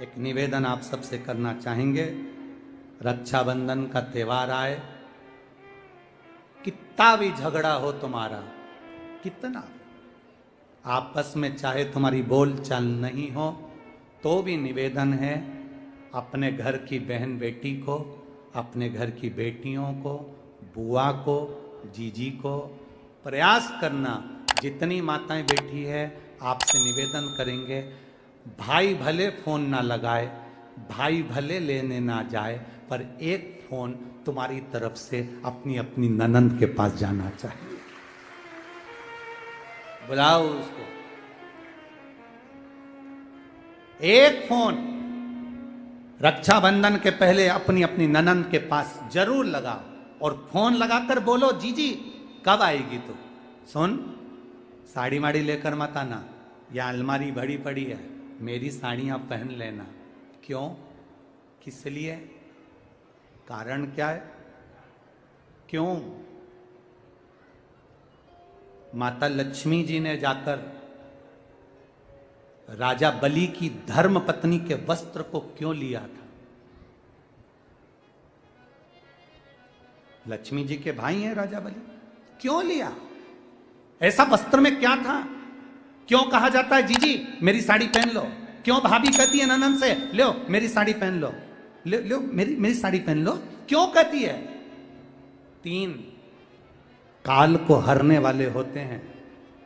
एक निवेदन आप सबसे करना चाहेंगे। रक्षाबंधन का त्योहार आए, कितना भी झगड़ा हो तुम्हारा, कितना आपस में चाहे तुम्हारी बोल चाल नहीं हो, तो भी निवेदन है अपने घर की बहन बेटी को, अपने घर की बेटियों को, बुआ को, जीजी को प्रयास करना। जितनी माताएं बैठी है आपसे निवेदन करेंगे, भाई भले फोन ना लगाए, भाई भले लेने ना जाए, पर एक फोन तुम्हारी तरफ से अपनी अपनी ननंद के पास जाना चाहिए। बुलाओ उसको, एक फोन रक्षाबंधन के पहले अपनी अपनी ननंद के पास जरूर लगाओ और फोन लगाकर बोलो, जीजी कब आएगी तू? सुन, साड़ी माड़ी लेकर मत आना, या अलमारी भरी पड़ी है, मेरी साड़ियां पहन लेना। क्यों, किस लिए, कारण क्या है? क्यों? माता लक्ष्मी जी ने जाकर राजा बलि की धर्म पत्नी के वस्त्र को क्यों लिया था? लक्ष्मी जी के भाई हैं राजा बलि, क्यों लिया? ऐसा वस्त्र में क्या था? क्यों कहा जाता है जीजी मेरी साड़ी पहन लो? क्यों भाभी कहती है ननंद से, लो मेरी साड़ी पहन लो, लो मेरी साड़ी पहन लो? क्यों कहती है? 3 काल को हरने वाले होते हैं।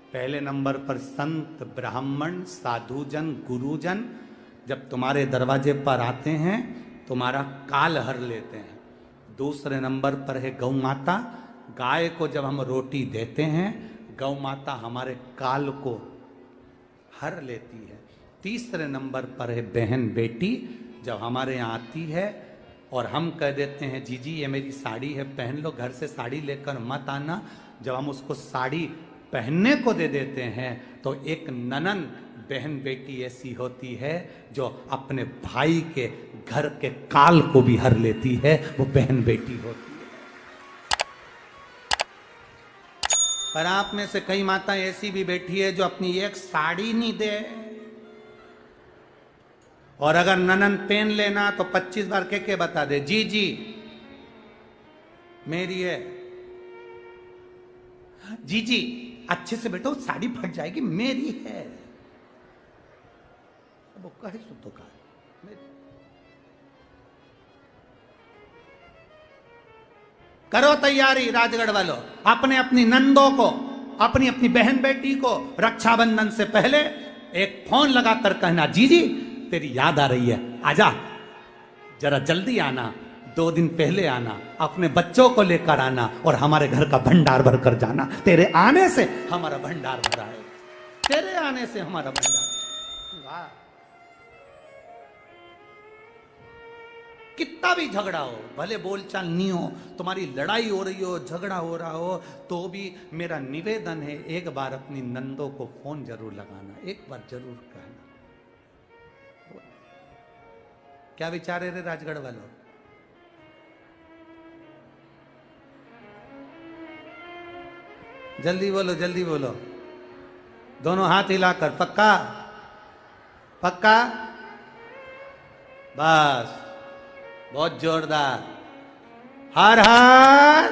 पहले नंबर पर संत, ब्राह्मण, साधुजन, गुरुजन जब तुम्हारे दरवाजे पर आते हैं तुम्हारा काल हर लेते हैं। दूसरे नंबर पर है गौ माता, गाय को जब हम रोटी देते हैं गौ माता हमारे काल को हर लेती है। तीसरे नंबर पर है बहन बेटी, जब हमारे यहाँ आती है और हम कह देते हैं जीजी ये मेरी साड़ी है पहन लो, घर से साड़ी लेकर मत आना, जब हम उसको साड़ी पहनने को दे देते हैं तो एक ननन बहन बेटी ऐसी होती है जो अपने भाई के घर के काल को भी हर लेती है, वो बहन बेटी होती है। पर आप में से कई माताएं ऐसी भी बैठी है जो अपनी एक साड़ी नहीं दे, और अगर ननन पहन लेना तो 25 बार के बता दे जी जी मेरी है, जी जी अच्छे से बैठो साड़ी फट जाएगी, मेरी है। वो कहे सुतो का करो तैयारी राजगढ़ वालों, अपने अपनी नंदों को, अपनी अपनी बहन बेटी को रक्षाबंधन से पहले एक फोन लगाकर कहना, जीजी तेरी याद आ रही है, आजा जरा जल्दी आना, 2 दिन पहले आना, अपने बच्चों को लेकर आना और हमारे घर का भंडार भर कर जाना। तेरे आने से हमारा भंडार भरा है, तेरे आने से हमारा भंडार। वाह, कितना भी झगड़ा हो, भले बोलचाल नहीं हो, तुम्हारी लड़ाई हो रही हो, झगड़ा हो रहा हो, तो भी मेरा निवेदन है एक बार अपनी नंदों को फोन जरूर लगाना, एक बार जरूर कहना। क्या विचार है रे राजगढ़ वालों? जल्दी बोलो, जल्दी बोलो, दोनों हाथ हिलाकर। पक्का पक्का, बस बहुत जोरदार, हर हर।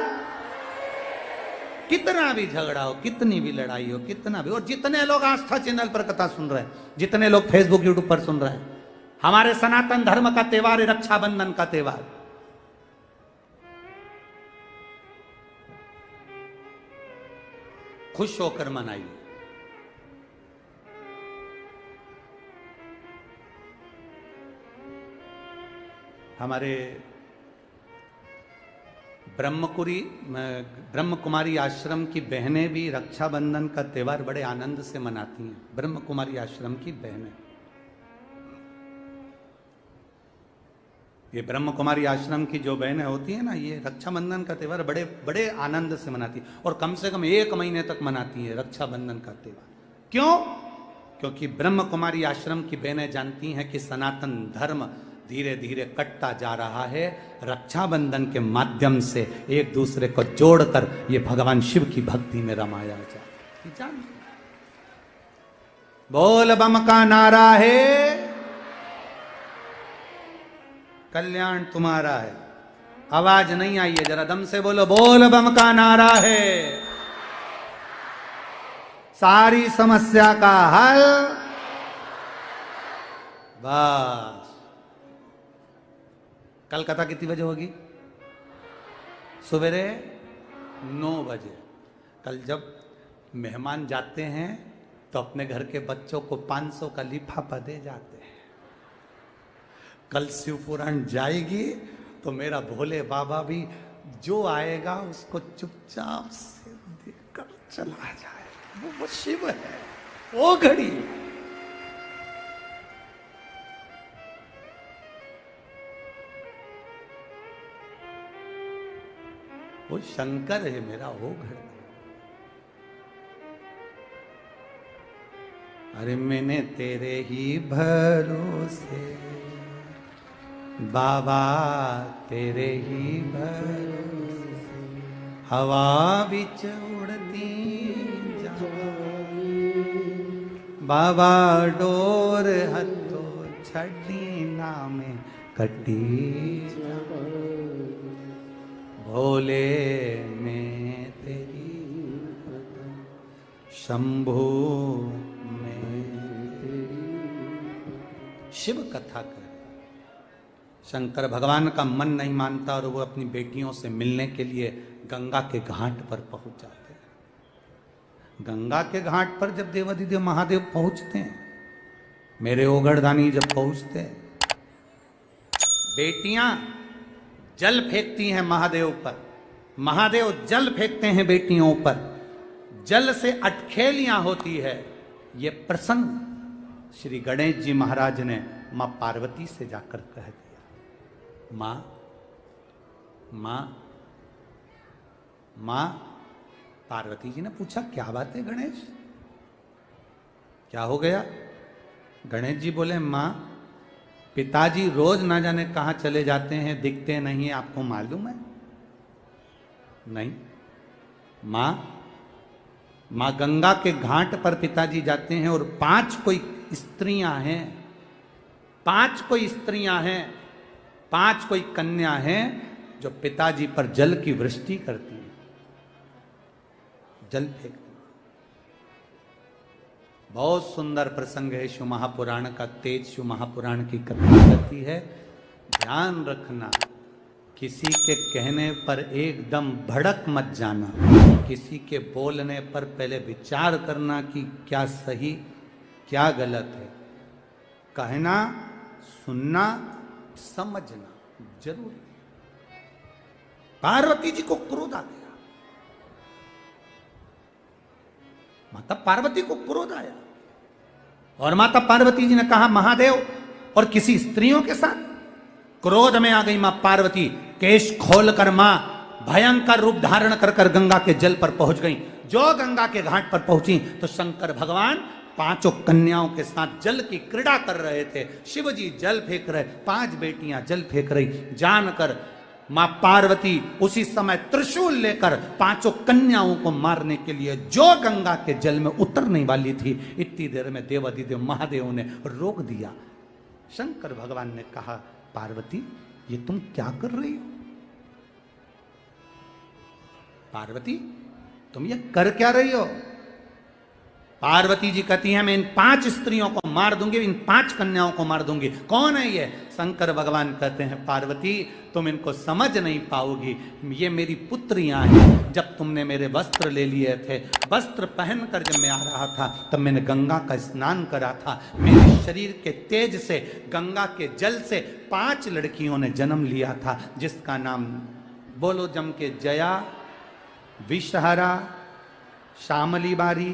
कितना भी झगड़ा हो, कितनी भी लड़ाई हो, कितना भी, और जितने लोग आस्था चैनल पर कथा सुन रहे हैं, जितने लोग फेसबुक यूट्यूब पर सुन रहे हैं, हमारे सनातन धर्म का त्योहार है रक्षाबंधन का त्योहार। खुश होकर मनाइए। हमारे ब्रह्म कुमारी आश्रम की बहनें भी रक्षाबंधन का त्योहार बड़े आनंद से मनाती हैं। ब्रह्म कुमारी आश्रम की बहनें, ये ब्रह्म कुमारी आश्रम की जो बहनें होती हैं ना, ये रक्षाबंधन का त्योहार बड़े बड़े आनंद से मनाती हैं, और कम से कम 1 महीने तक मनाती हैं रक्षाबंधन का त्योहार। क्यों? क्योंकि ब्रह्म कुमारी आश्रम की बहनें जानती हैं कि सनातन धर्म धीरे धीरे कटता जा रहा है, रक्षाबंधन के माध्यम से एक दूसरे को जोड़कर ये भगवान शिव की भक्ति में रमाया जाए। बोल बम का नारा है, कल्याण तुम्हारा है। आवाज नहीं आई है, जरा दम से बोलो, बोल बम का नारा है, सारी समस्या का हल। बस। कल कथा कितनी बजे होगी? सवेरे 9 बजे। कल जब मेहमान जाते हैं तो अपने घर के बच्चों को 500 का लिफाफा दे जाते हैं। कल शिव पुराण जाएगी तो मेरा भोले बाबा भी जो आएगा उसको चुपचाप से देखकर चला जाएगा। वो शिव है, वो घड़ी। वो शंकर है मेरा, वो घड़ी। अरे मैंने तेरे ही भरोसे बाबा, तेरे ही भरोसे हवा बिच उड़ती बाबा, डोर हथो छड़ी नामे कटी भोले में तेरी शंभू में तेरी। शिव कथा कर। शंकर भगवान का मन नहीं मानता और वो अपनी बेटियों से मिलने के लिए गंगा के घाट पर पहुंच जाते हैं। गंगा के घाट पर जब देवाधिदेव महादेव पहुंचते हैं, मेरे ओगढ़दानी जब पहुंचते हैं, बेटियां जल फेंकती हैं महादेव पर। महादेव जल फेंकते हैं बेटियों पर। जल से अटखेलियां होती है। ये प्रसंग श्री गणेश जी महाराज ने मां पार्वती से जाकर कह दिया। मां मां मां, पार्वती जी ने पूछा क्या बात है गणेश, क्या हो गया? गणेश जी बोले, मां पिताजी रोज ना जाने कहां चले जाते हैं, दिखते नहीं, आपको मालूम है? नहीं। मां गंगा के घाट पर पिताजी जाते हैं और 5 कोई स्त्रियां हैं, 5 कोई स्त्रियां हैं, 5 कोई कन्या हैं जो पिताजी पर जल की वृष्टि करती हैं, जल फेंकती। बहुत सुंदर प्रसंग है शिव महापुराण का। तेज शिव महापुराण की कथा कहती है, ध्यान रखना, किसी के कहने पर एकदम भड़क मत जाना। किसी के बोलने पर पहले विचार करना कि क्या सही क्या गलत है। कहना, सुनना, समझना जरूरी है। पार्वती जी को क्रोध आ गया। माता पार्वती को क्रोध आया और माता पार्वती जी ने कहा, महादेव और किसी स्त्रियों के साथ। क्रोध में आ गई मां पार्वती, केश खोलकर मां भयंकर रूप धारण कर कर गंगा के जल पर पहुंच गई। जो गंगा के घाट पर पहुंची तो शंकर भगवान 5 कन्याओं के साथ जल की क्रीड़ा कर रहे थे। शिव जी जल फेंक रहे, 5 बेटियां जल फेंक रही। जानकर मां पार्वती उसी समय त्रिशूल लेकर 5 कन्याओं को मारने के लिए जो गंगा के जल में उतरने वाली थी, इतनी देर में देवाधिदेव महादेव ने रोक दिया। शंकर भगवान ने कहा, पार्वती ये तुम क्या कर रही हो? पार्वती तुम ये कर क्या रही हो? पार्वती जी कहती हैं, मैं इन 5 स्त्रियों को मार दूंगी, इन 5 कन्याओं को मार दूंगी। कौन है ये? शंकर भगवान कहते हैं, पार्वती तुम इनको समझ नहीं पाओगी, ये मेरी पुत्रियां हैं। जब तुमने मेरे वस्त्र ले लिए थे, वस्त्र पहनकर जब मैं आ रहा था तब मैंने गंगा का स्नान करा था। मेरे शरीर के तेज से, गंगा के जल से 5 लड़कियों ने जन्म लिया था, जिसका नाम बोलो जम के, जया, विषहरा, श्यामली बारी,